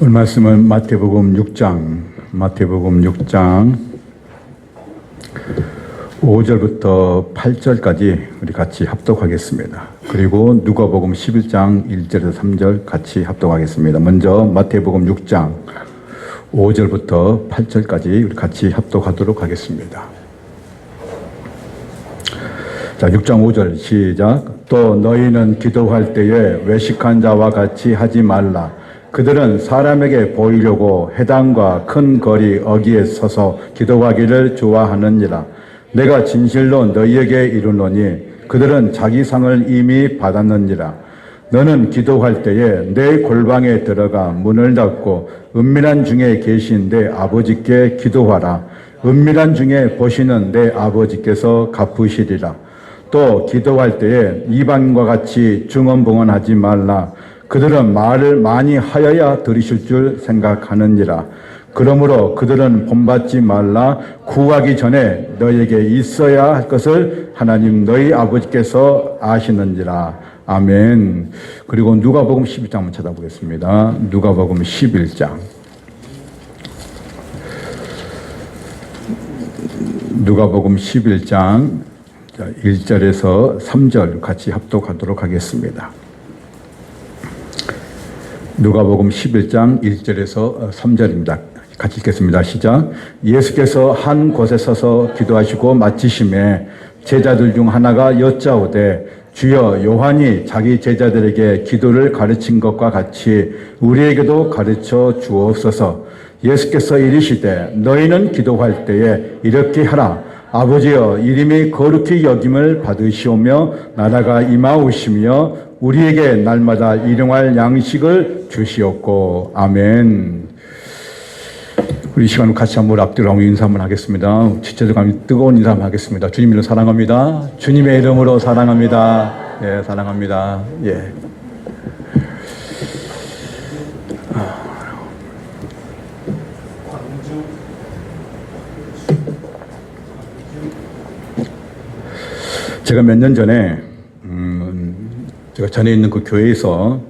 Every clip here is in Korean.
오늘 말씀은 마태복음 6장 5절부터 8절까지 우리 같이 합독하겠습니다. 그리고 누가복음 11장 1절에서 3절 같이 합독하겠습니다. 먼저 마태복음 6장 5절부터 8절까지 우리 같이 합독하도록 하겠습니다. 자, 6장 5절 시작. 또 너희는 기도할 때에 외식한 자와 같이 하지 말라. 그들은 사람에게 보이려고 회당과 큰 거리 어귀에 서서 기도하기를 좋아하느니라. 내가 진실로 너희에게 이르노니 그들은 자기 상을 이미 받았느니라. 너는 기도할 때에 내 골방에 들어가 문을 닫고 은밀한 중에 계신 내 아버지께 기도하라. 은밀한 중에 보시는 내 아버지께서 갚으시리라. 또 기도할 때에 이방인과 같이 중언부언하지 말라. 그들은 말을 많이 하여야 들으실 줄 생각하느니라. 그러므로 그들은 본받지 말라. 구하기 전에 너희에게 있어야 할 것을 하나님 너희 아버지께서 아시느니라. 아멘. 그리고 누가복음 11장 한번 찾아보겠습니다. 누가복음 11장. 누가복음 11장 1절에서 3절 같이 합독하도록 하겠습니다. 누가복음 11장 1절에서 3절입니다. 같이 읽겠습니다. 시작. 예수께서 한 곳에 서서 기도하시고 마치심에 제자들 중 하나가 여짜오되 주여 요한이 자기 제자들에게 기도를 가르친 것과 같이 우리에게도 가르쳐 주옵소서. 예수께서 이르시되 너희는 기도할 때에 이렇게 하라. 아버지여 이름이 거룩히 여김을 받으시오며 나라가 임하오시며 우리에게 날마다 일용할 양식을 주시옵고. 아멘. 우리 시간을 같이 한번 앞뒤로 인사 한번 하겠습니다. 지체들과 뜨거운 인사 한번 하겠습니다. 주님 이름 사랑합니다. 주님의 이름으로 사랑합니다. 예, 사랑합니다. 예. 제가 몇 년 전에 제가 전에 있는 그 교회에서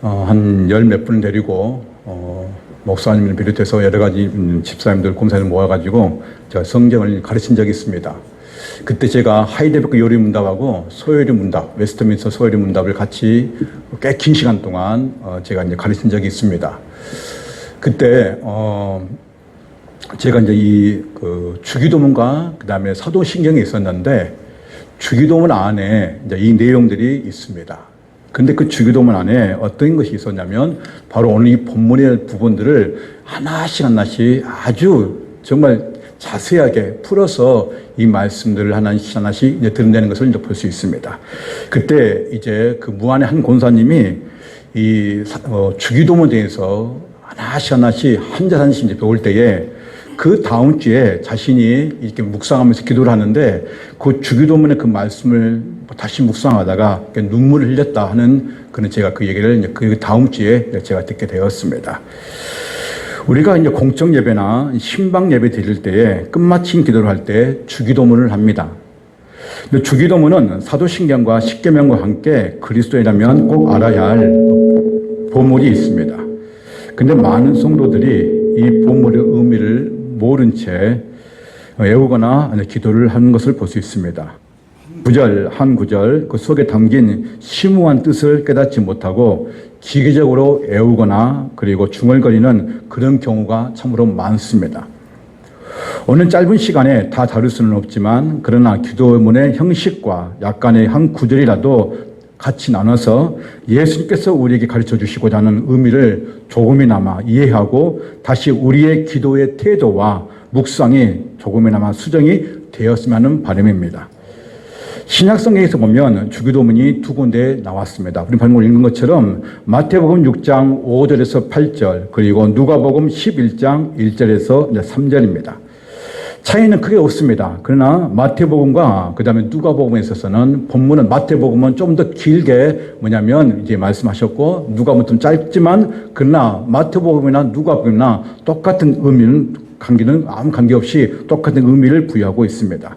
한 열 몇 분을 데리고 목사님을 비롯해서 여러 가지 집사님들, 공사님들 모아가지고 제가 성경을 가르친 적이 있습니다. 그때 제가 하이데베크 요리 문답하고 소요리 문답, 웨스트민스터 소요리 문답을 같이 꽤 긴 시간 동안 제가 이제 가르친 적이 있습니다. 그때 제가 이제 이 주기도문과 그 다음에 사도신경이 있었는데 주기도문 안에 이제 이 내용들이 있습니다. 근데 그 주기도문 안에 어떤 것이 있었냐면 바로 오늘 이 본문의 부분들을 하나씩 아주 정말 자세하게 풀어서 이 말씀들을 하나씩 이제 드러내는 것을 이제 볼 수 있습니다. 그때 이제 그 무안의 한 권사님이 이 주기도문에 대해서 하나씩 한 절 한씩 이제 배울 때에 그 다음 주에 자신이 이렇게 묵상하면서 기도를 하는데 그 주기도문의 그 말씀을 다시 묵상하다가 눈물을 흘렸다 하는 그런 제가 그 얘기를 그 다음 주에 제가 듣게 되었습니다. 우리가 이제 공적 예배나 신방 예배 드릴 때에 끝마침 기도를 할 때 주기도문을 합니다. 근데 주기도문은 사도신경과 십계명과 함께 그리스도인이라면 꼭 알아야 할 보물이 있습니다. 근데 많은 성도들이 이 보물의 의미를 모른 채 외우거나 기도를 하는 것을 볼 수 있습니다. 한 구절 그 속에 담긴 심오한 뜻을 깨닫지 못하고 기계적으로 외우거나 그리고 중얼거리는 그런 경우가 참으로 많습니다. 오늘 짧은 시간에 다 다룰 수는 없지만 그러나 기도문의 형식과 약간의 한 구절이라도 같이 나눠서 예수님께서 우리에게 가르쳐 주시고자 하는 의미를 조금이나마 이해하고 다시 우리의 기도의 태도와 묵상이 조금이나마 수정이 되었으면 하는 바람입니다. 신약성경에서 보면 주기도문이 두 군데 나왔습니다. 우리 방금 읽은 것처럼 마태복음 6장 5절에서 8절 그리고 누가복음 11장 1절에서 3절입니다. 차이는 크게 없습니다. 그러나 마태복음과 그 다음에 누가복음에 있어서는 본문은 마태복음은 좀 더 길게 뭐냐면 이제 말씀하셨고 누가복음은 좀 짧지만 그러나 마태복음이나 누가복음이나 똑같은 의미는 아무 관계없이 똑같은 의미를 부여하고 있습니다.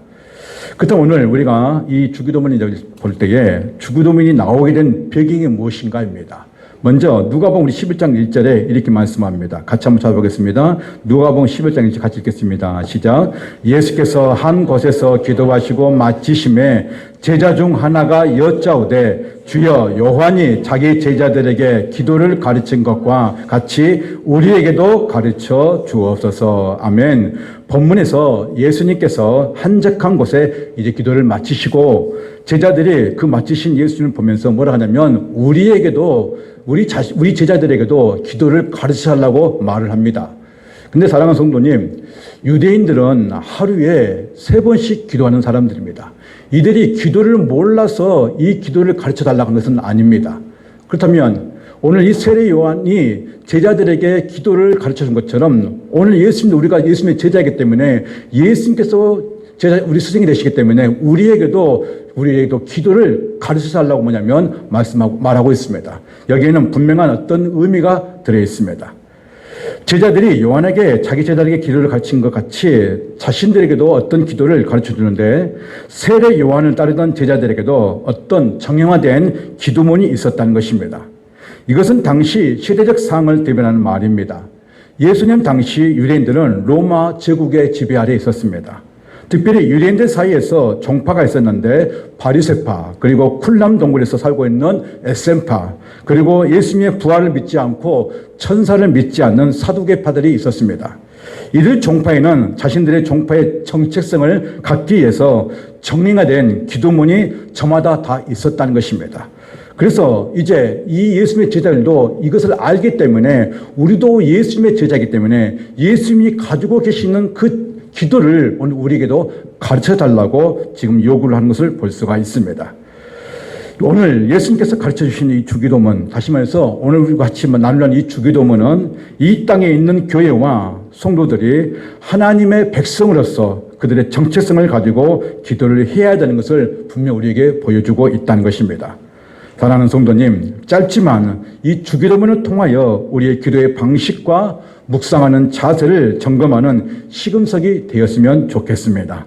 그렇다면 오늘 우리가 이 주기도문을 볼 때에 주기도문이 나오게 된 배경이 무엇인가입니다. 먼저 누가복음 우리 11장 1절에 이렇게 말씀합니다. 같이 한번 찾아보겠습니다. 누가복음 11장 1절 같이 읽겠습니다. 시작. 예수께서 한 곳에서 기도하시고 마치심에 제자 중 하나가 여짜오되 주여 요한이 자기 제자들에게 기도를 가르친 것과 같이 우리에게도 가르쳐 주옵소서. 아멘. 본문에서 예수님께서 한적한 곳에 이제 기도를 마치시고 제자들이 그 마치신 예수님을 보면서 뭐라 하냐면 우리에게도 우리 제자들에게도 기도를 가르치려고 말을 합니다. 근데 사랑하는 성도님, 유대인들은 하루에 3번씩 기도하는 사람들입니다. 이들이 기도를 몰라서 이 기도를 가르쳐 달라고 한 것은 아닙니다. 그렇다면 오늘 이 세례 요한이 제자들에게 기도를 가르쳐 준 것처럼 오늘 예수님도 우리가 예수님의 제자이기 때문에 예수님께서 우리 스승이 되시기 때문에 우리에게도 기도를 가르쳐 달라고 뭐냐면 말하고 있습니다. 여기에는 분명한 어떤 의미가 들어 있습니다. 제자들이 요한에게 자기 제자들에게 기도를 가르친 것 같이 자신들에게도 어떤 기도를 가르쳐 주는데 세례 요한을 따르던 제자들에게도 어떤 정형화된 기도문이 있었다는 것입니다. 이것은 당시 시대적 상황을 대변하는 말입니다. 예수님 당시 유대인들은 로마 제국의 지배 아래에 있었습니다. 특별히 유대인들 사이에서 종파가 있었는데 바리새파, 그리고 쿨람 동굴에서 살고 있는 에센파, 그리고 예수님의 부활을 믿지 않고 천사를 믿지 않는 사두개파들이 있었습니다. 이들 종파에는 자신들의 종파의 정체성을 갖기 위해서 정리화된 기도문이 저마다 다 있었다는 것입니다. 그래서 이제 이 예수님의 제자들도 이것을 알기 때문에 우리도 예수님의 제자이기 때문에 예수님이 가지고 계시는 그 기도를 오늘 우리에게도 가르쳐 달라고 지금 요구를 하는 것을 볼 수가 있습니다. 오늘 예수님께서 가르쳐 주신 이 주기도문, 다시 말해서 오늘 우리 같이 나누는 이 주기도문은 이 땅에 있는 교회와 성도들이 하나님의 백성으로서 그들의 정체성을 가지고 기도를 해야 되는 것을 분명 우리에게 보여주고 있다는 것입니다. 사랑하는 성도님, 짧지만 이 주기도문을 통하여 우리의 기도의 방식과 묵상하는 자세를 점검하는 시금석이 되었으면 좋겠습니다.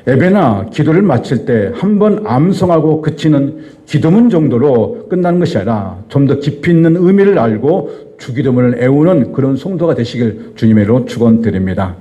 예배나 기도를 마칠 때 한 번 암송하고 그치는 기도문 정도로 끝나는 것이 아니라 좀 더 깊이 있는 의미를 알고 주기도문을 애우는 그런 성도가 되시길 주님으로 축원드립니다.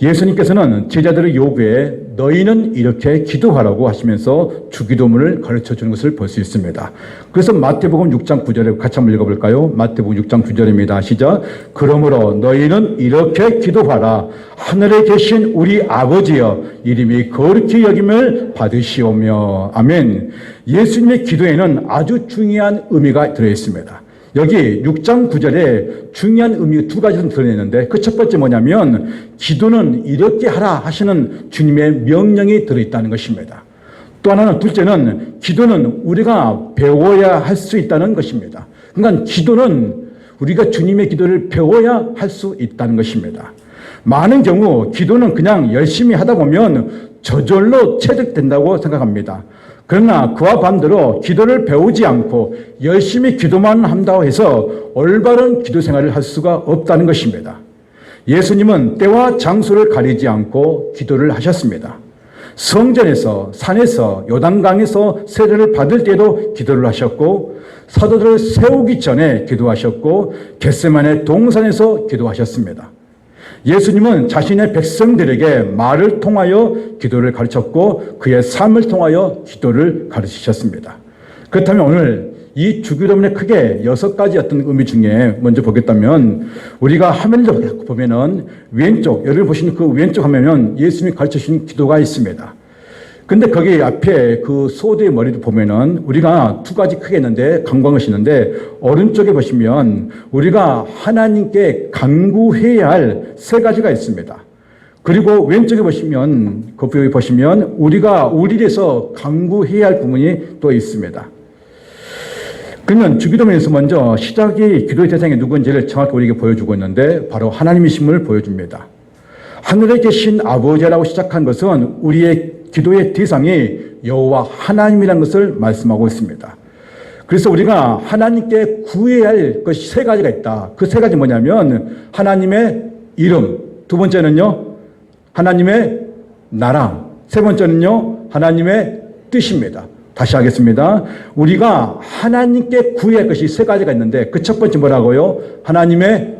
예수님께서는 제자들의 요구에 너희는 이렇게 기도하라고 하시면서 주기도문을 가르쳐 주는 것을 볼 수 있습니다. 그래서 마태복음 6장 9절에 같이 한번 읽어볼까요? 마태복음 6장 9절입니다. 시작. 그러므로 너희는 이렇게 기도하라. 하늘에 계신 우리 아버지여 이름이 거룩히 여김을 받으시오며. 아멘. 예수님의 기도에는 아주 중요한 의미가 들어있습니다. 여기 6장 9절에 중요한 의미 두 가지를 드러내는데 그 첫 번째 뭐냐면 기도는 이렇게 하라 하시는 주님의 명령이 들어있다는 것입니다. 또 하나는 둘째는 기도는 우리가 배워야 할 수 있다는 것입니다. 그러니까 기도는 우리가 주님의 기도를 배워야 할 수 있다는 것입니다. 많은 경우 기도는 그냥 열심히 하다 보면 저절로 체득된다고 생각합니다. 그러나 그와 반대로 기도를 배우지 않고 열심히 기도만 한다고 해서 올바른 기도 생활을 할 수가 없다는 것입니다. 예수님은 때와 장소를 가리지 않고 기도를 하셨습니다. 성전에서, 산에서, 요단강에서 세례를 받을 때도 기도를 하셨고 사도들을 세우기 전에 기도하셨고 겟세마네 동산에서 기도하셨습니다. 예수님은 자신의 백성들에게 말을 통하여 기도를 가르쳤고 그의 삶을 통하여 기도를 가르치셨습니다. 그렇다면 오늘 이 주기도문의 크게 6가지 어떤 의미 중에 먼저 보겠다면 우리가 화면을 보면은 왼쪽, 여러분 보시는 그 왼쪽 화면은 예수님이 가르쳐 주신 기도가 있습니다. 근데 거기 앞에 그 소대의 머리를 보면은 우리가 2가지 크게 있는데 간구한 것이 있는데 오른쪽에 보시면 우리가 하나님께 간구해야 할 3가지가 있습니다. 그리고 왼쪽에 보시면 그 보시면 우리가 우리에서 간구해야 할 부분이 또 있습니다. 그러면 주기도문에서 먼저 시작이 기도의 대상이 누구인지를 정확히 우리에게 보여주고 있는데 바로 하나님이심을 보여줍니다. 하늘에 계신 아버지라고 시작한 것은 우리의 기도의 대상이 여호와 하나님이라는 것을 말씀하고 있습니다. 그래서 우리가 하나님께 구해야 할 것이 3가지가 있다. 그 3가지 뭐냐면 하나님의 이름, 2번째는요 하나님의 나라, 3번째는요 하나님의 뜻입니다. 다시 하겠습니다. 우리가 하나님께 구해야 할 것이 세 가지가 있는데 그 첫 번째 뭐라고요? 하나님의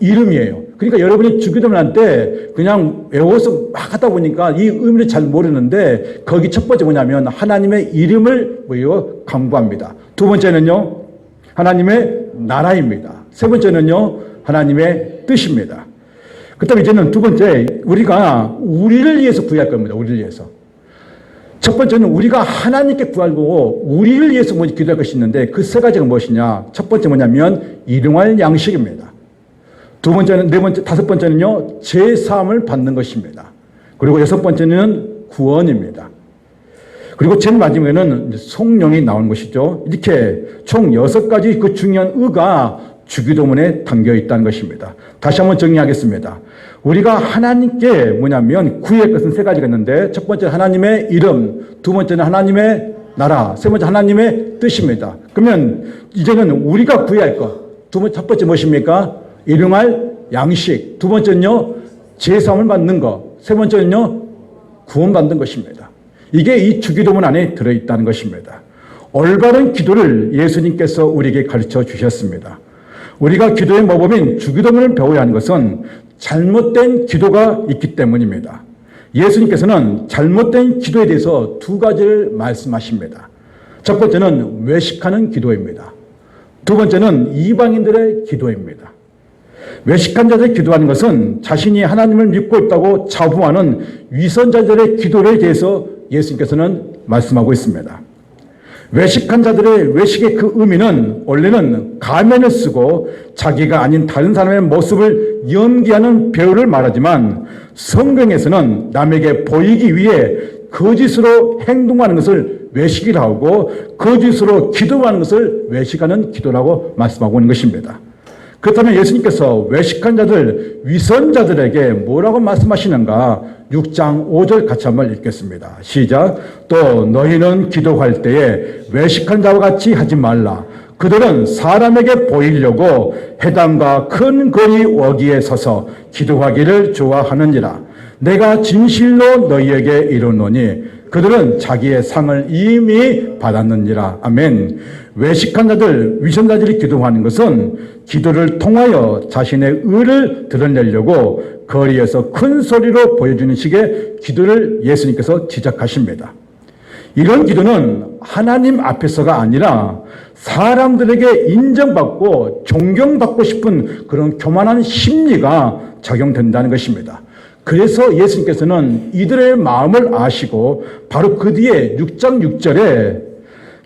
이름이에요. 그러니까 여러분이 주기도문 할 때 그냥 외워서 막 하다 보니까 이 의미를 잘 모르는데 거기 첫 번째 뭐냐면 하나님의 이름을 뭐예요? 강구합니다. 두 번째는요, 하나님의 나라입니다. 세 번째는요, 하나님의 뜻입니다. 그 다음에 이제는 두 번째, 우리를 위해서 구할 겁니다. 우리를 위해서. 첫 번째는 우리가 하나님께 구하고 우리를 위해서 먼저 기도할 것이 있는데 그 세 가지가 무엇이냐? 첫 번째 뭐냐면 일용할 양식입니다. 두 번째는, 네 번째, 다섯 번째는요, 제사함을 받는 것입니다. 그리고 여섯 번째는 구원입니다. 그리고 제일 마지막에는 성령이 나오는 것이죠. 이렇게 총 6가지 그 중요한 의가 주기도문에 담겨 있다는 것입니다. 다시 한번 정리하겠습니다. 우리가 하나님께 뭐냐면 구할 것은 세 가지가 있는데 첫 번째 하나님의 이름, 두 번째는 하나님의 나라, 세 번째 하나님의 뜻입니다. 그러면 이제는 우리가 구해야 할 것, 첫 번째 무엇입니까? 일용할 양식, 두 번째는요 제사함을 받는 것, 세 번째는요 구원받는 것입니다. 이게 이 주기도문 안에 들어있다는 것입니다. 올바른 기도를 예수님께서 우리에게 가르쳐 주셨습니다. 우리가 기도의 모범인 주기도문을 배워야 하는 것은 잘못된 기도가 있기 때문입니다. 예수님께서는 잘못된 기도에 대해서 두 가지를 말씀하십니다. 첫 번째는 외식하는 기도입니다. 두 번째는 이방인들의 기도입니다. 외식한 자들의 기도하는 것은 자신이 하나님을 믿고 있다고 자부하는 위선자들의 기도에 대해서 예수님께서는 말씀하고 있습니다. 외식한 자들의 외식의 그 의미는 원래는 가면을 쓰고 자기가 아닌 다른 사람의 모습을 연기하는 배우를 말하지만 성경에서는 남에게 보이기 위해 거짓으로 행동하는 것을 외식이라고 하고 거짓으로 기도하는 것을 외식하는 기도라고 말씀하고 있는 것입니다. 그렇다면 예수님께서 외식한 자들, 위선자들에게 뭐라고 말씀하시는가? 6장 5절 같이 한번 읽겠습니다. 시작. 또 너희는 기도할 때에 외식한 자와 같이 하지 말라. 그들은 사람에게 보이려고 회당과 큰 거리 어귀에 서서 기도하기를 좋아하느니라. 내가 진실로 너희에게 이르노니 그들은 자기의 상을 이미 받았느니라. 아멘. 외식한 자들, 위선자들이 기도하는 것은 기도를 통하여 자신의 의를 드러내려고 거리에서 큰 소리로 보여주는 식의 기도를 예수님께서 지적하십니다. 이런 기도는 하나님 앞에서가 아니라 사람들에게 인정받고 존경받고 싶은 그런 교만한 심리가 작용된다는 것입니다. 그래서 예수님께서는 이들의 마음을 아시고 바로 그 뒤에 6장 6절에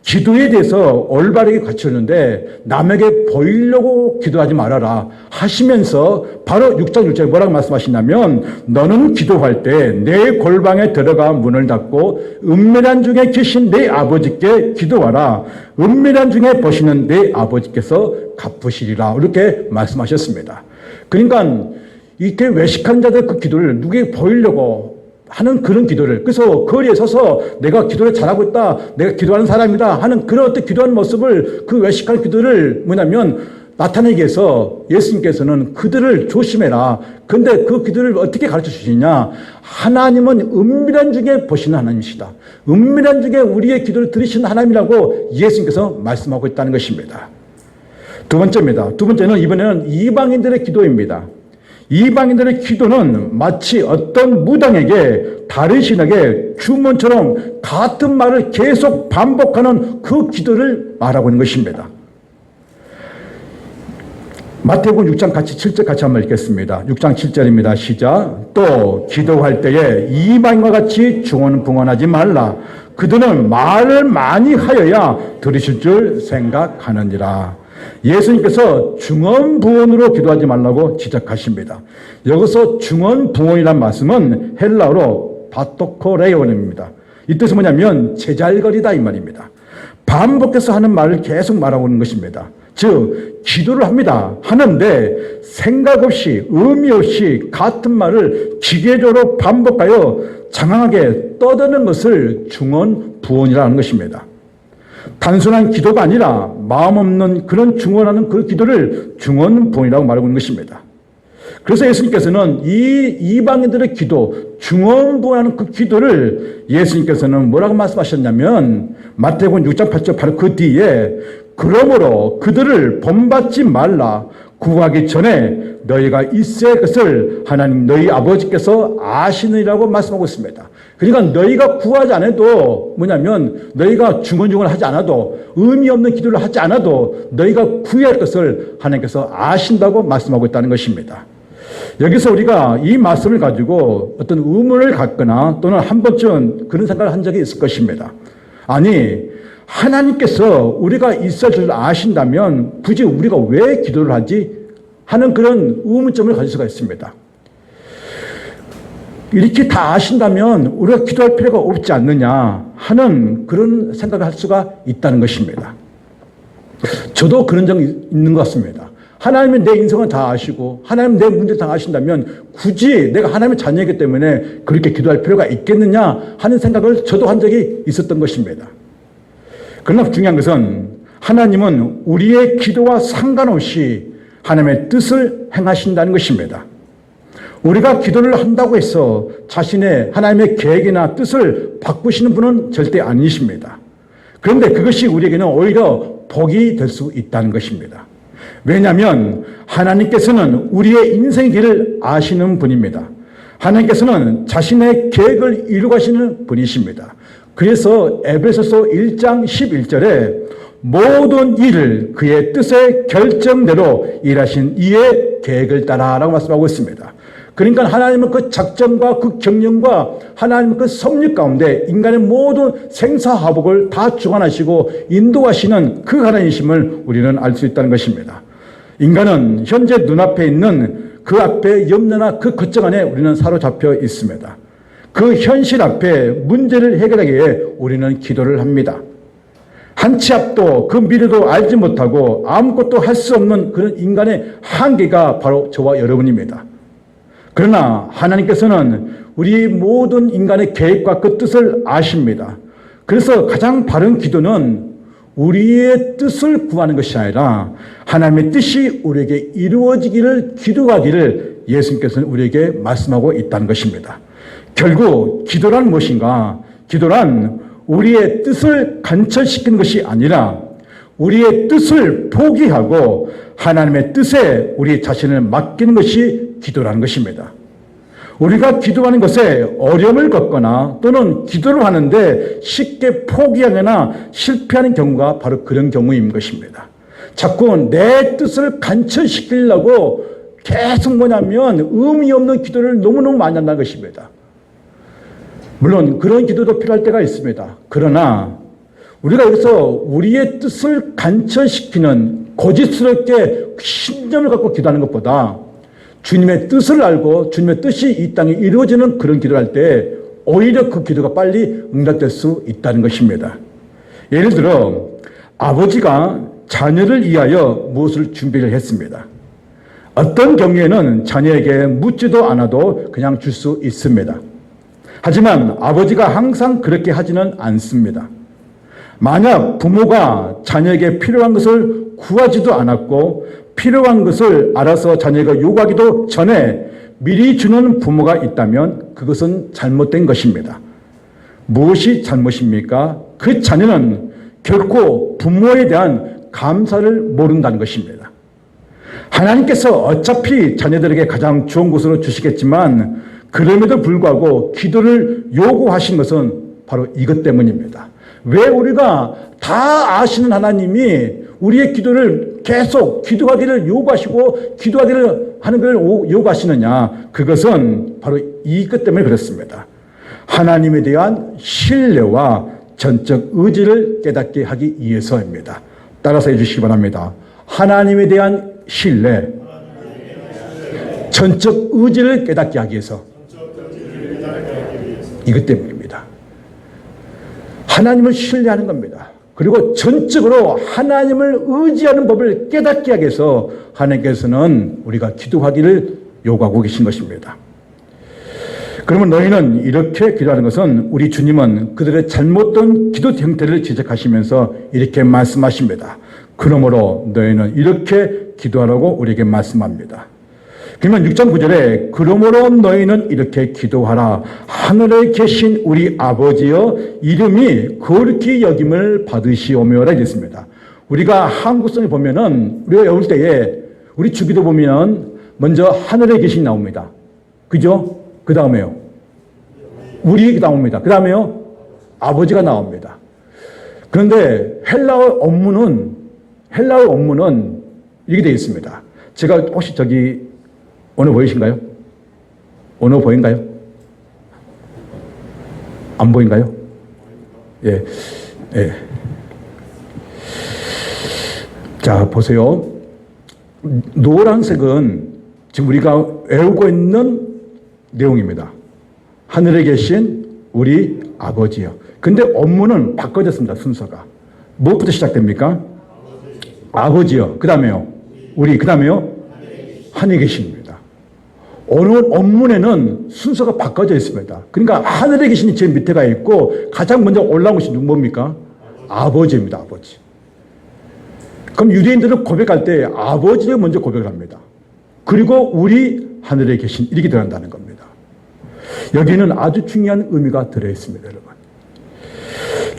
기도에 대해서 올바르게 갖추는데 남에게 보이려고 기도하지 말아라 하시면서 바로 6장 6절에 뭐라고 말씀하시냐면 너는 기도할 때 내 골방에 들어가 문을 닫고 은밀한 중에 계신 내 아버지께 기도하라. 은밀한 중에 보시는 내 아버지께서 갚으시리라. 이렇게 말씀하셨습니다. 그러니까 이렇게 외식한 자들 그 기도를 누구에게 보이려고 하는 그런 기도를, 그래서 거리에 서서 내가 기도를 잘하고 있다, 내가 기도하는 사람이다 하는 그런 어떤 기도하는 모습을, 그 외식하는 기도를 뭐냐면 나타내기 위해서 예수님께서는 그들을 조심해라. 근데 그 기도를 어떻게 가르쳐 주시냐? 하나님은 은밀한 중에 보시는 하나님이시다. 은밀한 중에 우리의 기도를 들으시는 하나님이라고 예수님께서 말씀하고 있다는 것입니다. 두 번째입니다. 두 번째는 이번에는 이방인들의 기도입니다. 이방인들의 기도는 마치 어떤 무당에게 다른 신에게 주문처럼 같은 말을 계속 반복하는 그 기도를 말하고 있는 것입니다. 마태복음 6장 7절 같이 한번 읽겠습니다. 6장 7절입니다. 시작. 또 기도할 때에 이방인과 같이 중언부언하지 말라. 그들은 말을 많이 하여야 들으실 줄 생각하느니라. 예수님께서 중언부언으로 기도하지 말라고 지적하십니다. 여기서 중언부언이라는 말씀은 헬라어로 바토코레온입니다. 이 뜻은 뭐냐면 제잘거리다 이 말입니다. 반복해서 하는 말을 계속 말하고 있는 것입니다. 즉 기도를 합니다. 하는데 생각 없이 의미 없이 같은 말을 기계적으로 반복하여 장황하게 떠드는 것을 중언부언이라는 것입니다. 단순한 기도가 아니라 마음 없는 그런 중언하는 그 기도를 중언부언이라고 말하고 있는 것입니다. 그래서 예수님께서는 이 이방인들의 기도, 중언부언하는 그 기도를 예수님께서는 뭐라고 말씀하셨냐면 마태복음 6장 8절 바로 그 뒤에 그러므로 그들을 본받지 말라. 구하기 전에 너희가 있어야 할 것을 하나님 너희 아버지께서 아시느니라고 말씀하고 있습니다. 그러니까 너희가 구하지 않아도 뭐냐면 너희가 중언중언 하지 않아도 의미 없는 기도를 하지 않아도 너희가 구해야 할 것을 하나님께서 아신다고 말씀하고 있다는 것입니다. 여기서 우리가 이 말씀을 가지고 어떤 의문을 갖거나 또는 한 번쯤 그런 생각을 한 적이 있을 것입니다. 아니 하나님께서 우리가 있을 줄 아신다면 굳이 우리가 왜 기도를 하지? 하는 그런 의문점을 가질 수가 있습니다. 이렇게 다 아신다면 우리가 기도할 필요가 없지 않느냐 하는 그런 생각을 할 수가 있다는 것입니다. 저도 그런 적이 있는 것 같습니다. 하나님은 내 인생을 다 아시고 하나님은 내 문제를 다 아신다면 굳이 내가 하나님의 자녀이기 때문에 그렇게 기도할 필요가 있겠느냐 하는 생각을 저도 한 적이 있었던 것입니다. 그러나 중요한 것은 하나님은 우리의 기도와 상관없이 하나님의 뜻을 행하신다는 것입니다. 우리가 기도를 한다고 해서 자신의 하나님의 계획이나 뜻을 바꾸시는 분은 절대 아니십니다. 그런데 그것이 우리에게는 오히려 복이 될 수 있다는 것입니다. 왜냐하면 하나님께서는 우리의 인생의 길을 아시는 분입니다. 하나님께서는 자신의 계획을 이루가시는 분이십니다. 그래서 에베소서 1장 11절에 모든 일을 그의 뜻의 결정대로 일하신 이의 계획을 따라라고 말씀하고 있습니다. 그러니까 하나님은 그 작정과 그 경영과 하나님은 그 섭리 가운데 인간의 모든 생사화복을 다 주관하시고 인도하시는 그 하나님이심을 우리는 알 수 있다는 것입니다. 인간은 현재 눈앞에 있는 그 앞에 염려나 그 걱정 안에 우리는 사로잡혀 있습니다. 그 현실 앞에 문제를 해결하기 위해 우리는 기도를 합니다. 한 치 앞도 그 미래도 알지 못하고 아무것도 할 수 없는 그런 인간의 한계가 바로 저와 여러분입니다. 그러나 하나님께서는 우리 모든 인간의 계획과 그 뜻을 아십니다. 그래서 가장 바른 기도는 우리의 뜻을 구하는 것이 아니라 하나님의 뜻이 우리에게 이루어지기를 기도하기를 예수님께서는 우리에게 말씀하고 있다는 것입니다. 결국 기도란 무엇인가? 기도란 우리의 뜻을 관철시키는 것이 아니라 우리의 뜻을 포기하고 하나님의 뜻에 우리 자신을 맡기는 것이 기도라는 것입니다. 우리가 기도하는 것에 어려움을 겪거나 또는 기도를 하는데 쉽게 포기하거나 실패하는 경우가 바로 그런 경우인 것입니다. 자꾸 내 뜻을 관철시키려고 계속 뭐냐면 의미 없는 기도를 너무너무 많이 한다는 것입니다. 물론 그런 기도도 필요할 때가 있습니다. 그러나 우리가 여기서 우리의 뜻을 관철시키는 고집스럽게 신념을 갖고 기도하는 것보다 주님의 뜻을 알고 주님의 뜻이 이 땅에 이루어지는 그런 기도를 할 때 오히려 그 기도가 빨리 응답될 수 있다는 것입니다. 예를 들어 아버지가 자녀를 위하여 무엇을 준비를 했습니다. 어떤 경우에는 자녀에게 묻지도 않아도 그냥 줄 수 있습니다. 하지만 아버지가 항상 그렇게 하지는 않습니다. 만약 부모가 자녀에게 필요한 것을 구하지도 않았고 필요한 것을 알아서 자녀가 요구하기도 전에 미리 주는 부모가 있다면 그것은 잘못된 것입니다. 무엇이 잘못입니까? 그 자녀는 결코 부모에 대한 감사를 모른다는 것입니다. 하나님께서 어차피 자녀들에게 가장 좋은 것으로 주시겠지만 그럼에도 불구하고 기도를 요구하신 것은 바로 이것 때문입니다. 왜 우리가 다 아시는 하나님이 우리의 기도를 계속 기도하기를 요구하시고 기도하기를 하는 걸 요구하시느냐? 그것은 바로 이것 때문에 그렇습니다. 하나님에 대한 신뢰와 전적 의지를 깨닫게 하기 위해서입니다. 따라서 해주시기 바랍니다. 하나님에 대한 신뢰, 전적 의지를 깨닫게 하기 위해서. 이것 때문입니다. 하나님을 신뢰하는 겁니다. 그리고 전적으로 하나님을 의지하는 법을 깨닫게 하기 위해서 하나님께서는 우리가 기도하기를 요구하고 계신 것입니다. 그러면 너희는 이렇게 기도하는 것은 우리 주님은 그들의 잘못된 기도 형태를 지적하시면서 이렇게 말씀하십니다. 그러므로 너희는 이렇게 기도하라고 우리에게 말씀합니다. 그러면 6장 9절에 그러므로 너희는 이렇게 기도하라. 하늘에 계신 우리 아버지여 이름이 거룩히 여김을 받으시오며라 이랬습니다. 우리가 한국성에 보면은 우리가 외울 때에 우리 주기도 보면은 먼저 하늘에 계신 나옵니다. 그죠? 그 다음에요. 우리 나옵니다. 그 다음에요. 아버지가 나옵니다. 그런데 헬라어 원문은 이렇게 되어 있습니다. 제가 혹시 저기 언어 보이신가요? 언어 보인가요? 안 보인가요? 예. 예. 자, 보세요. 노란색은 지금 우리가 외우고 있는 내용입니다. 하늘에 계신 우리 아버지요. 근데 원문은 바꿔졌습니다. 순서가. 무엇부터 시작됩니까? 아버지요. 그 다음에요. 우리. 그 다음에요. 하늘에 계십니다. 어느 원문에는 순서가 바꿔져 있습니다. 그러니까 하늘에 계신 제일 밑에가 있고 가장 먼저 올라온 것이 뭡니까? 아버지입니다. 아버지. 그럼 유대인들은 고백할 때 아버지를 먼저 고백을 합니다. 그리고 우리 하늘에 계신 이렇게 들어간다는 겁니다. 여기는 아주 중요한 의미가 들어있습니다. 여러분.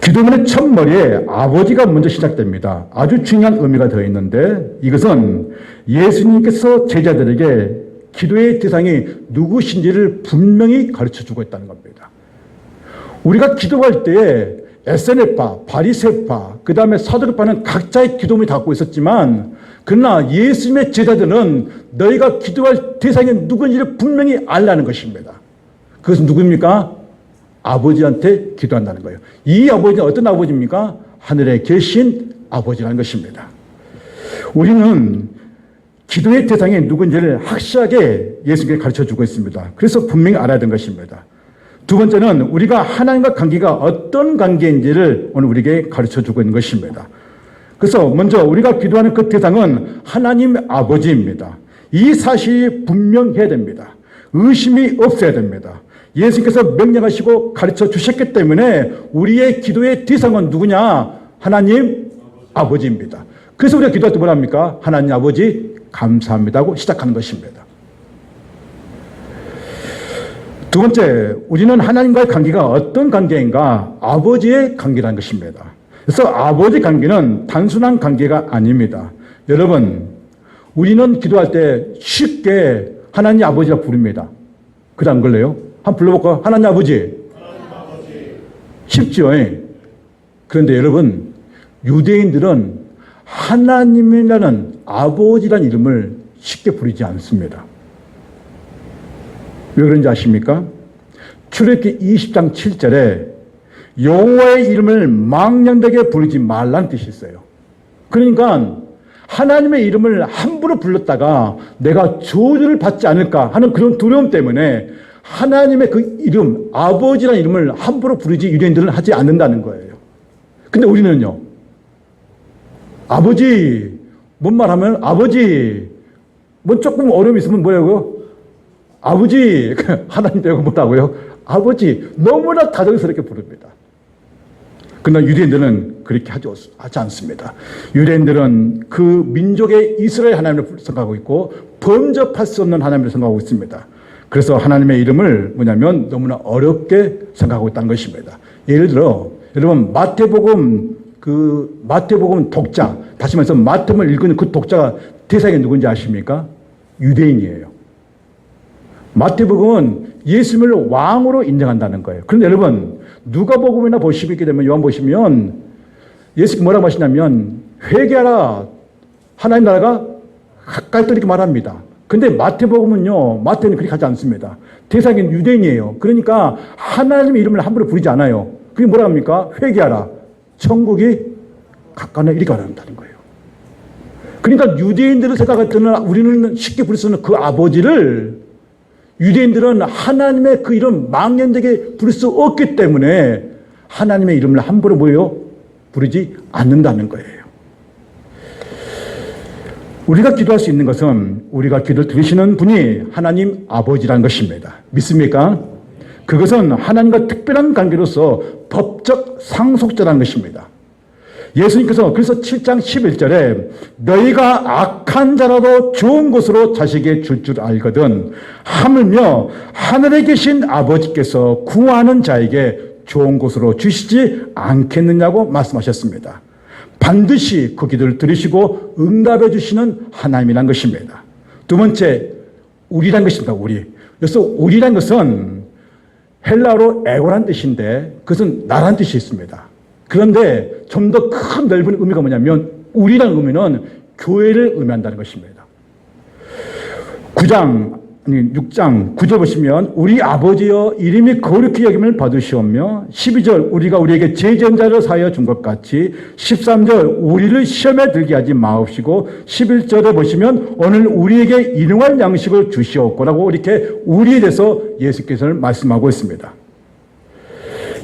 기도문의 첫머리에 아버지가 먼저 시작됩니다. 아주 중요한 의미가 들어있는데 이것은 예수님께서 제자들에게 기도의 대상이 누구신지를 분명히 가르쳐주고 있다는 겁니다. 우리가 기도할 때에 에세네파, 바리새파, 그 다음에 사두개파는 각자의 기도문을 갖고 있었지만 그러나 예수님의 제자들은 너희가 기도할 대상이 누구인지를 분명히 알라는 것입니다. 그것은 누구입니까? 아버지한테 기도한다는 거예요. 이 아버지는 어떤 아버지입니까? 하늘에 계신 아버지라는 것입니다. 우리는 기도의 대상이 누구인지를 확실하게 예수님께 가르쳐주고 있습니다. 그래서 분명히 알아야 되는 것입니다. 두 번째는 우리가 하나님과 관계가 어떤 관계인지를 오늘 우리에게 가르쳐주고 있는 것입니다. 그래서 먼저 우리가 기도하는 그 대상은 하나님 아버지입니다. 이 사실이 분명해야 됩니다. 의심이 없어야 됩니다. 예수님께서 명령하시고 가르쳐 주셨기 때문에 우리의 기도의 대상은 누구냐? 하나님 아버지입니다. 그래서 우리가 기도할 때 뭐랍니까? 하나님 아버지 감사합니다 하고 시작하는 것입니다. 두 번째, 우리는 하나님과의 관계가 어떤 관계인가? 아버지의 관계라는 것입니다. 그래서 아버지 관계는 단순한 관계가 아닙니다. 여러분, 우리는 기도할 때 쉽게 하나님 아버지라 부릅니다. 그래 안 그래요? 한번 불러볼까요? 하나님 아버지. 쉽죠? 그런데 여러분, 유대인들은 하나님이라는 아버지라는 이름을 쉽게 부르지 않습니다. 왜 그런지 아십니까? 출애굽기 20장 7절에 여호와의 이름을 망령되게 부르지 말라는 뜻이 있어요. 그러니까 하나님의 이름을 함부로 불렀다가 내가 저주를 받지 않을까 하는 그런 두려움 때문에 하나님의 그 이름, 아버지라는 이름을 함부로 부르지 유대인들은 하지 않는다는 거예요. 근데 우리는요, 아버지, 뭔 말 하면 아버지, 뭐 조금 어려움이 있으면 뭐라고요? 아버지, 하나님 빼고 뭐라고요? 아버지, 너무나 다정스럽게 부릅니다. 그러나 유대인들은 그렇게 하지 않습니다. 유대인들은 그 민족의 이스라엘 하나님을 생각하고 있고 범접할 수 없는 하나님을 생각하고 있습니다. 그래서 하나님의 이름을 뭐냐면 너무나 어렵게 생각하고 있다는 것입니다. 예를 들어 여러분 마태복음 독자, 다시 말해서 마태복음을 읽는 그 독자가 대상이 누군지 아십니까? 유대인이에요. 마태복음은 예수님을 왕으로 인정한다는 거예요. 그런데 여러분 누가복음이나 보시게 되면 요한 보시면 예수님이 뭐라고 하시냐면 회개하라, 하나님 나라가 가까이 이렇게 말합니다. 근데 마태복음은요, 마태는 그렇게 하지 않습니다. 대상이 유대인이에요. 그러니까 하나님의 이름을 함부로 부르지 않아요. 그게 뭐라 합니까? 회개하라, 천국이 가까이 이렇게 말한다는 거예요. 그러니까 유대인들을 생각할 때는 우리는 쉽게 부를 수 있는 그 아버지를 유대인들은 하나님의 그 이름 망령되게 부를 수 없기 때문에 하나님의 이름을 함부로 부르지 않는다는 거예요. 우리가 기도할 수 있는 것은 우리가 기도를 들으시는 분이 하나님 아버지라는 것입니다. 믿습니까? 그것은 하나님과 특별한 관계로서 법적 상속자라는 것입니다. 예수님께서 그래서 7장 11절에 너희가 악한 자라도 좋은 것으로 자식에게 줄 줄 알거든 하물며 하늘에 계신 아버지께서 구하는 자에게 좋은 것으로 주시지 않겠느냐고 말씀하셨습니다. 반드시 그 기도를 들으시고 응답해 주시는 하나님이란 것입니다. 두 번째, 우리란 것입니다. 우리. 그래서 우리란 것은 헬라어로 에고란 뜻인데 그것은 나란 뜻이 있습니다. 그런데 좀 더 큰 넓은 의미가 뭐냐면 우리라는 의미는 교회를 의미한다는 것입니다. 6장 9절 보시면 우리 아버지여 이름이 거룩히 여김을 받으시오며 12절 우리가 우리에게 제전자를 사하여 준 것 같이 13절 우리를 시험에 들게 하지 마옵시고 11절에 보시면 오늘 우리에게 일용할 양식을 주시옵고라고 이렇게 우리에 대해서 예수께서는 말씀하고 있습니다.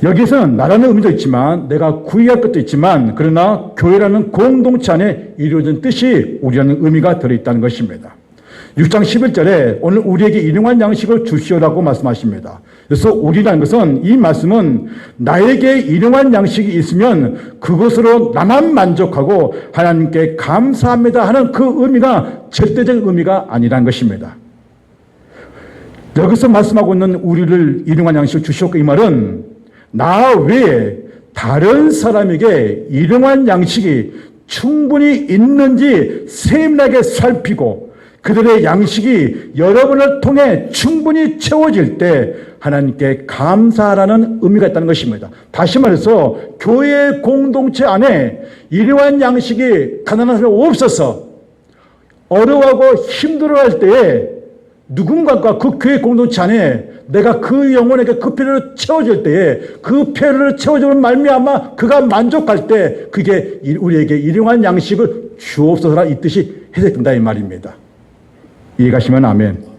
여기서는 나라는 의미도 있지만 내가 구의할 것도 있지만 그러나 교회라는 공동체 안에 이루어진 뜻이 우리라는 의미가 들어있다는 것입니다. 6장 11절에 오늘 우리에게 일용할 양식을 주시오라고 말씀하십니다. 그래서 우리라는 것은 이 말씀은 나에게 일용할 양식이 있으면 그것으로 나만 만족하고 하나님께 감사합니다 하는 그 의미가 절대적인 의미가 아니라는 것입니다. 여기서 말씀하고 있는 우리를 일용할 양식을 주시옵고 이 말은 나 외에 다른 사람에게 일용할 양식이 충분히 있는지 세밀하게 살피고 그들의 양식이 여러분을 통해 충분히 채워질 때 하나님께 감사하라는 의미가 있다는 것입니다. 다시 말해서 교회 공동체 안에 일용할 양식이 가난한 사람이 없어서 어려워하고 힘들어할 때에 누군가가 그 교회 공동체 안에 내가 그 영혼에게 그 필요를 채워줄 때에 그 필요를 채워주는 말미암아 그가 만족할 때 그게 우리에게 일용할 양식을 주옵소서라 이 뜻이 해석된다 이 말입니다. 이해가시면 아멘.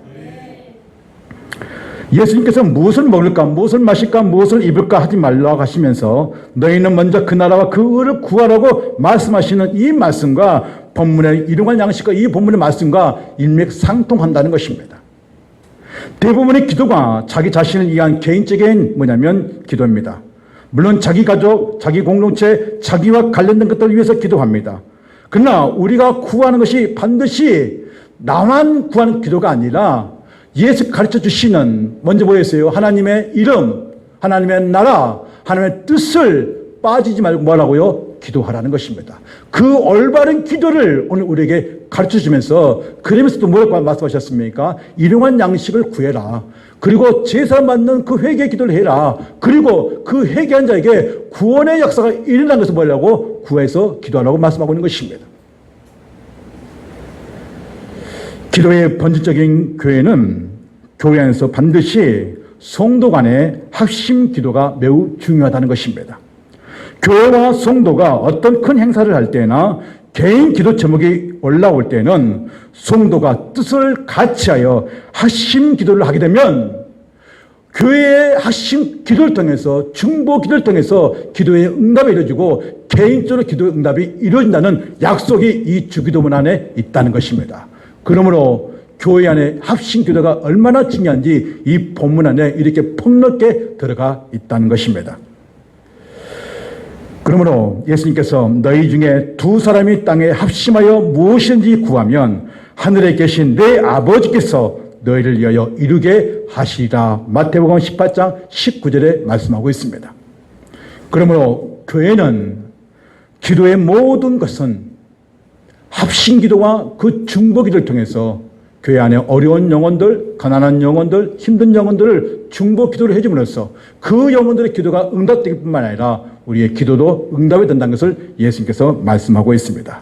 예수님께서 무엇을 먹을까 무엇을 마실까 무엇을 입을까 하지 말라고 하시면서 너희는 먼저 그 나라와 그 의를 구하라고 말씀하시는 이 말씀과 본문의 일용할 양식과 이 본문의 말씀과 일맥상통한다는 것입니다. 대부분의 기도가 자기 자신을 위한 개인적인 뭐냐면 기도입니다. 물론 자기 가족, 자기 공동체, 자기와 관련된 것들을 위해서 기도합니다. 그러나 우리가 구하는 것이 반드시 나만 구하는 기도가 아니라 예수 가르쳐 주시는 먼저 뭐였어요? 하나님의 이름, 하나님의 나라, 하나님의 뜻을 빠지지 말고 뭐라고요? 기도하라는 것입니다. 그 올바른 기도를 오늘 우리에게 가르쳐 주면서 그러면서 또 뭐라고 말씀하셨습니까? 일용할 양식을 구해라. 그리고 제사 받는 그 회개 기도를 해라. 그리고 그 회개한 자에게 구원의 역사가 일어난 것을 뭐라고? 구해서 기도하라고 말씀하고 있는 것입니다. 기도의 본질적인 교회는 교회 안에서 반드시 성도 간의 합심 기도가 매우 중요하다는 것입니다. 교회와 성도가 어떤 큰 행사를 할 때나 개인 기도 제목이 올라올 때는 성도가 뜻을 같이하여 합심 기도를 하게 되면 교회의 합심 기도를 통해서 중보 기도를 통해서 기도의 응답이 이루어지고 개인적으로 기도의 응답이 이루어진다는 약속이 이 주기도문 안에 있다는 것입니다. 그러므로 교회 안에 합심 기도가 얼마나 중요한지 이 본문 안에 이렇게 폭넓게 들어가 있다는 것입니다. 그러므로 예수님께서 너희 중에 두 사람이 땅에 합심하여 무엇이든지 구하면 하늘에 계신 내 아버지께서 너희를 위하여 이루게 하시리라. 마태복음 18장 19절에 말씀하고 있습니다. 그러므로 교회는 기도의 모든 것은 합심 기도와 그 중보 기도를 통해서 교회 안에 어려운 영혼들, 가난한 영혼들, 힘든 영혼들을 중보 기도를 해줌으로써 그 영혼들의 기도가 응답되기 뿐만 아니라 우리의 기도도 응답이 된다는 것을 예수님께서 말씀하고 있습니다.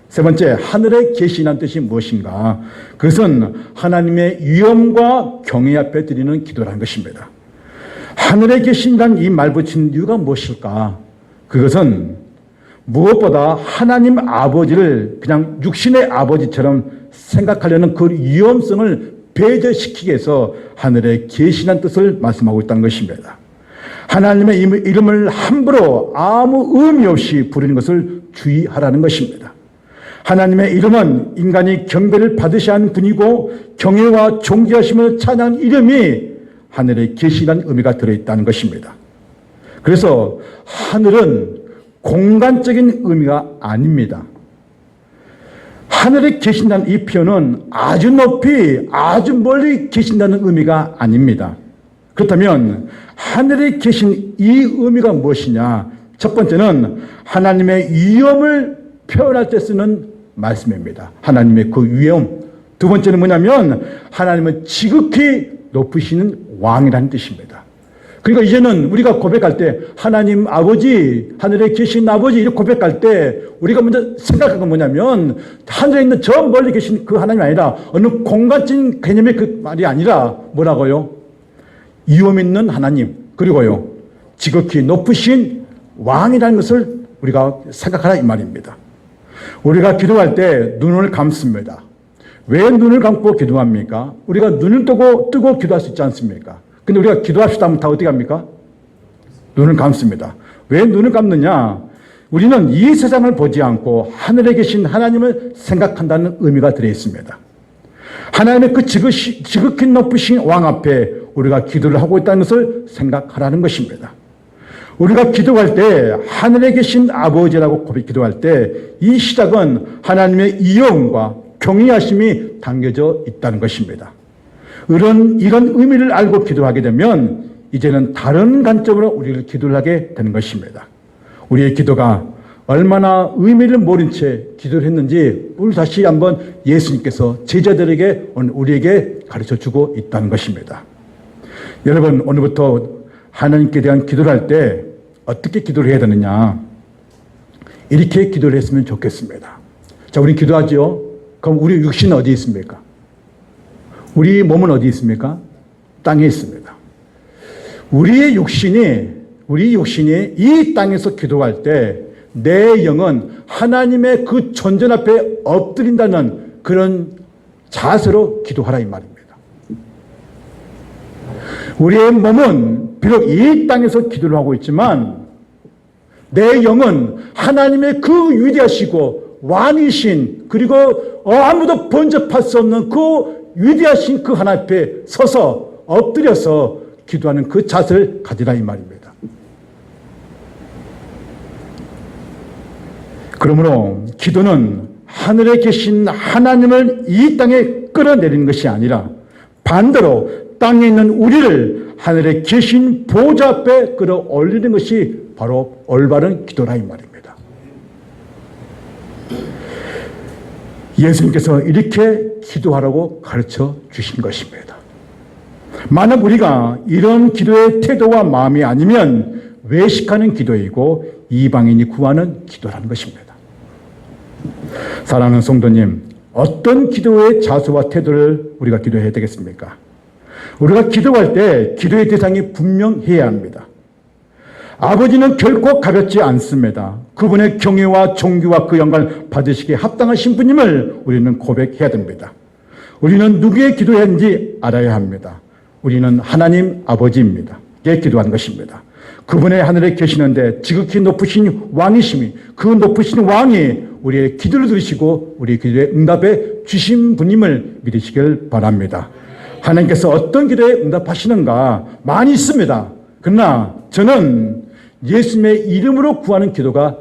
세 번째, 하늘에 계시다는 뜻이 무엇인가? 그것은 하나님의 위엄과 경외 앞에 드리는 기도라는 것입니다. 하늘에 계신다는 이 말 붙인 이유가 무엇일까? 그것은 무엇보다 하나님 아버지를 그냥 육신의 아버지처럼 생각하려는 그 위험성을 배제시키기 위해서 하늘에 계시다는 뜻을 말씀하고 있다는 것입니다. 하나님의 이름을 함부로 아무 의미 없이 부르는 것을 주의하라는 것입니다. 하나님의 이름은 인간이 경배를 받으셔야 하는 분이고 경외와 존귀하심을 찬양하는 이름이 하늘에 계시다는 의미가 들어있다는 것입니다. 그래서 하늘은 공간적인 의미가 아닙니다. 하늘에 계신다는 이 표현은 아주 높이, 아주 멀리 계신다는 의미가 아닙니다. 그렇다면 하늘에 계신 이 의미가 무엇이냐? 첫 번째는 하나님의 위엄을 표현할 때 쓰는 말씀입니다. 하나님의 그 위엄. 두 번째는 뭐냐면 하나님은 지극히 높으시는 왕이라는 뜻입니다. 그러니까 이제는 우리가 고백할 때 하나님 아버지, 하늘에 계신 아버지 이렇게 고백할 때 우리가 먼저 생각한 건 뭐냐면 하늘에 있는 저 멀리 계신 그 하나님이 아니라 어느 공간적인 개념의 그 말이 아니라 뭐라고요? 위엄 있는 하나님, 그리고요 지극히 높으신 왕이라는 것을 우리가 생각하라 이 말입니다. 우리가 기도할 때 눈을 감습니다. 왜 눈을 감고 기도합니까? 우리가 눈을 뜨고 기도할 수 있지 않습니까? 근데 우리가 기도합시다 하면 다 어떻게 합니까? 눈을 감습니다. 왜 눈을 감느냐? 우리는 이 세상을 보지 않고 하늘에 계신 하나님을 생각한다는 의미가 들어 있습니다. 하나님의 그 지극히 높으신 왕 앞에 우리가 기도를 하고 있다는 것을 생각하라는 것입니다. 우리가 기도할 때 하늘에 계신 아버지라고 기도할 때 이 시작은 하나님의 위엄과 경외하심이 담겨져 있다는 것입니다. 이런 의미를 알고 기도하게 되면 이제는 다른 관점으로 우리를 기도를 하게 되는 것입니다. 우리의 기도가 얼마나 의미를 모른 채 기도를 했는지 오늘 다시 한번 예수님께서 제자들에게 우리에게 가르쳐주고 있다는 것입니다. 여러분, 오늘부터 하나님께 대한 기도를 할 때 어떻게 기도를 해야 되느냐? 이렇게 기도를 했으면 좋겠습니다. 자, 우리 기도하죠? 그럼 우리 육신은 어디 있습니까? 우리 몸은 어디 있습니까? 땅에 있습니다. 우리 육신이 이 땅에서 기도할 때 내 영은 하나님의 그 존전 앞에 엎드린다는 그런 자세로 기도하라 이 말입니다. 우리의 몸은 비록 이 땅에서 기도를 하고 있지만 내 영은 하나님의 그 위대하시고 왕이신 그리고 아무도 번접할 수 없는 그 위대하신 그 하나님 앞에 서서 엎드려서 기도하는 그 자세를 가지라 이 말입니다. 그러므로 기도는 하늘에 계신 하나님을 이 땅에 끌어내리는 것이 아니라 반대로 땅에 있는 우리를 하늘에 계신 보좌 앞에 끌어올리는 것이 바로 올바른 기도라 이 말입니다. 예수님께서 이렇게 기도하라고 가르쳐 주신 것입니다. 만약 우리가 이런 기도의 태도와 마음이 아니면 외식하는 기도이고 이방인이 구하는 기도라는 것입니다. 사랑하는 성도님, 어떤 기도의 자세와 태도를 우리가 기도해야 되겠습니까? 우리가 기도할 때 기도의 대상이 분명해야 합니다. 아버지는 결코 가볍지 않습니다. 그분의 경외와 존귀와 그 영광을 받으시기에 합당하신 분임을 우리는 고백해야 됩니다. 우리는 누구의 기도해야 하는지 알아야 합니다. 우리는 하나님 아버지입니다. 예, 기도하는 것입니다. 그분의 하늘에 계시는데 지극히 높으신 왕이심이 그 높으신 왕이 우리의 기도를 들으시고 우리의 기도에 응답해 주신 분임을 믿으시길 바랍니다. 하나님께서 어떤 기도에 응답하시는가 많이 있습니다. 그러나 저는 예수님의 이름으로 구하는 기도가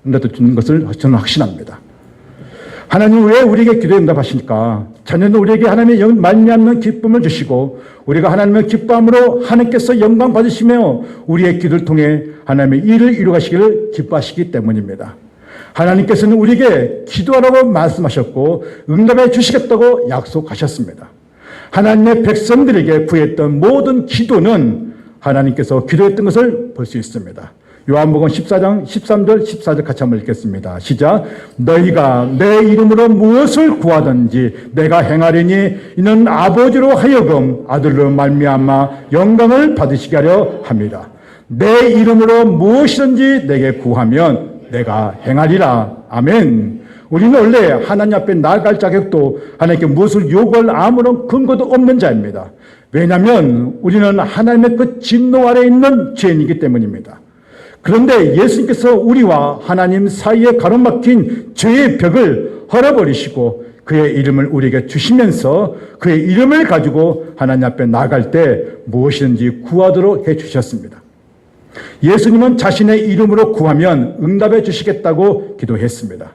응답해 주는 것을 저는 확신합니다. 하나님 왜 우리에게 기도에 응답하십니까? 자녀는 우리에게 하나님의 말미암는 기쁨을 주시고 우리가 하나님의 기쁨으로 하나님께서 영광 받으시며 우리의 기도를 통해 하나님의 일을 이루가시기를 기뻐하시기 때문입니다. 하나님께서는 우리에게 기도하라고 말씀하셨고 응답해 주시겠다고 약속하셨습니다. 하나님의 백성들에게 구했던 모든 기도는 하나님께서 기도했던 것을 볼 수 있습니다. 요한복음 14장 13절 14절 같이 한번 읽겠습니다. 시작. 너희가 내 이름으로 무엇을 구하든지 내가 행하리니 이는 아버지로 하여금 아들로 말미암아 영광을 받으시게 하려 합니다. 내 이름으로 무엇이든지 내게 구하면 내가 행하리라. 아멘. 우리는 원래 하나님 앞에 나아갈 자격도 하나님께 무엇을 요구할 아무런 근거도 없는 자입니다. 왜냐하면 우리는 하나님의 그 진노 아래에 있는 죄인이기 때문입니다. 그런데 예수님께서 우리와 하나님 사이에 가로막힌 죄의 벽을 헐어버리시고 그의 이름을 우리에게 주시면서 그의 이름을 가지고 하나님 앞에 나아갈 때 무엇이든지 구하도록 해주셨습니다. 예수님은 자신의 이름으로 구하면 응답해 주시겠다고 기도했습니다.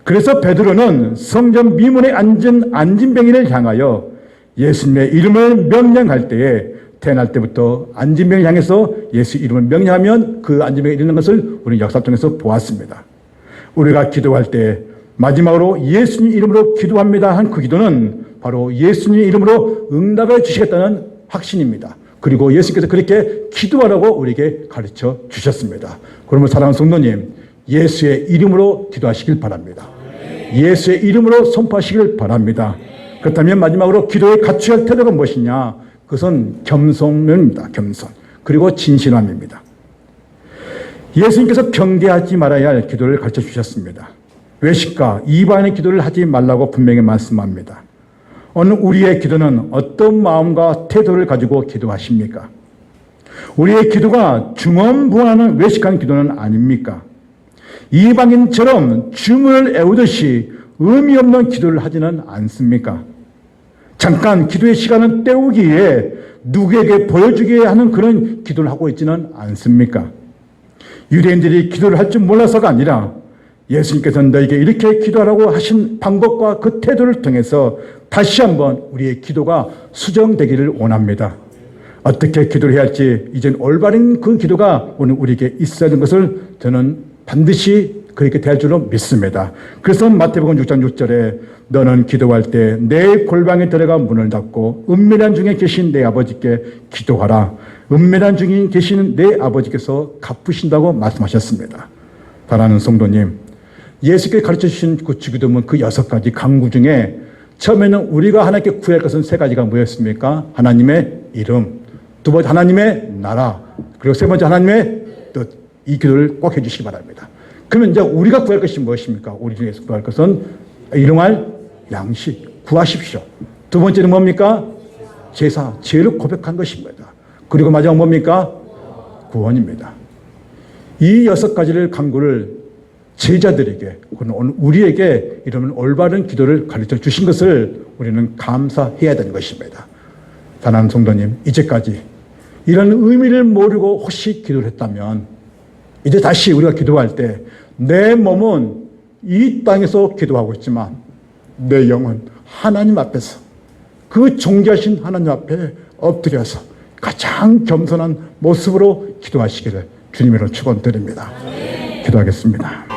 그래서 베드로는 성전 미문에 앉은 안진뱅이를 향하여 예수님의 이름을 명령할 때에 태어날 때부터 안진뱅이를 향해서 예수 이름을 명령하면 그 안진뱅이가 이르는 것을 우리는 역사 통해서 보았습니다. 우리가 기도할 때 마지막으로 예수님 이름으로 기도합니다 한 그 기도는 바로 예수님 이름으로 응답해 주시겠다는 확신입니다. 그리고 예수님께서 그렇게 기도하라고 우리에게 가르쳐 주셨습니다. 그러면 사랑하는 성도님, 예수의 이름으로 기도하시길 바랍니다. 예수의 이름으로 선포하시길 바랍니다. 그렇다면 마지막으로 기도에 갖춰야 할 태도가 무엇이냐? 그것은 겸손입니다. 겸손. 그리고 진실함입니다. 예수님께서 경계하지 말아야 할 기도를 가르쳐 주셨습니다. 외식과 이방인의 기도를 하지 말라고 분명히 말씀합니다. 오늘 우리의 기도는 어떤 마음과 태도를 가지고 기도하십니까? 우리의 기도가 중언부언하는 외식하는 기도는 아닙니까? 이방인처럼 주문을 애우듯이 의미 없는 기도를 하지는 않습니까? 잠깐 기도의 시간을 때우기 위해 누구에게 보여주게 하는 그런 기도를 하고 있지는 않습니까? 유대인들이 기도를 할 줄 몰라서가 아니라 예수님께서는 너에게 이렇게 기도하라고 하신 방법과 그 태도를 통해서 다시 한번 우리의 기도가 수정되기를 원합니다. 어떻게 기도를 해야 할지 이젠 올바른 그 기도가 오늘 우리에게 있어야 하는 것을 저는 반드시 그렇게 될 줄로 믿습니다. 그래서 마태복음 6장 6절에 너는 기도할 때 내 골방에 들어가 문을 닫고 은밀한 중에 계신 내 아버지께 기도하라. 은밀한 중에 계신 내 아버지께서 갚으신다고 말씀하셨습니다. 사랑하는 성도님, 예수께서 가르쳐 주신 그 주기도문 그 6가지 강구 중에 처음에는 우리가 하나님께 구할 것은 3가지가 뭐였습니까? 하나님의 이름, 두 번째 하나님의 나라, 그리고 세 번째 하나님의 뜻. 이 기도를 꼭 해주시기 바랍니다. 그러면 이제 우리가 구할 것이 무엇입니까? 우리 중에서 구할 것은 일용할 양식 구하십시오. 두 번째는 뭡니까? 제사, 죄를 고백한 것입니다. 그리고 마지막 뭡니까? 구원입니다. 이 6가지를 강구를 제자들에게, 오늘 우리에게 이러면 올바른 기도를 가르쳐 주신 것을 우리는 감사해야 되는 것입니다. 사랑하는 성도님, 이제까지 이런 의미를 모르고 혹시 기도를 했다면 이제 다시 우리가 기도할 때 내 몸은 이 땅에서 기도하고 있지만 내 영은 하나님 앞에서 그 존귀하신 하나님 앞에 엎드려서 가장 겸손한 모습으로 기도하시기를 주님으로 축원드립니다. 기도하겠습니다.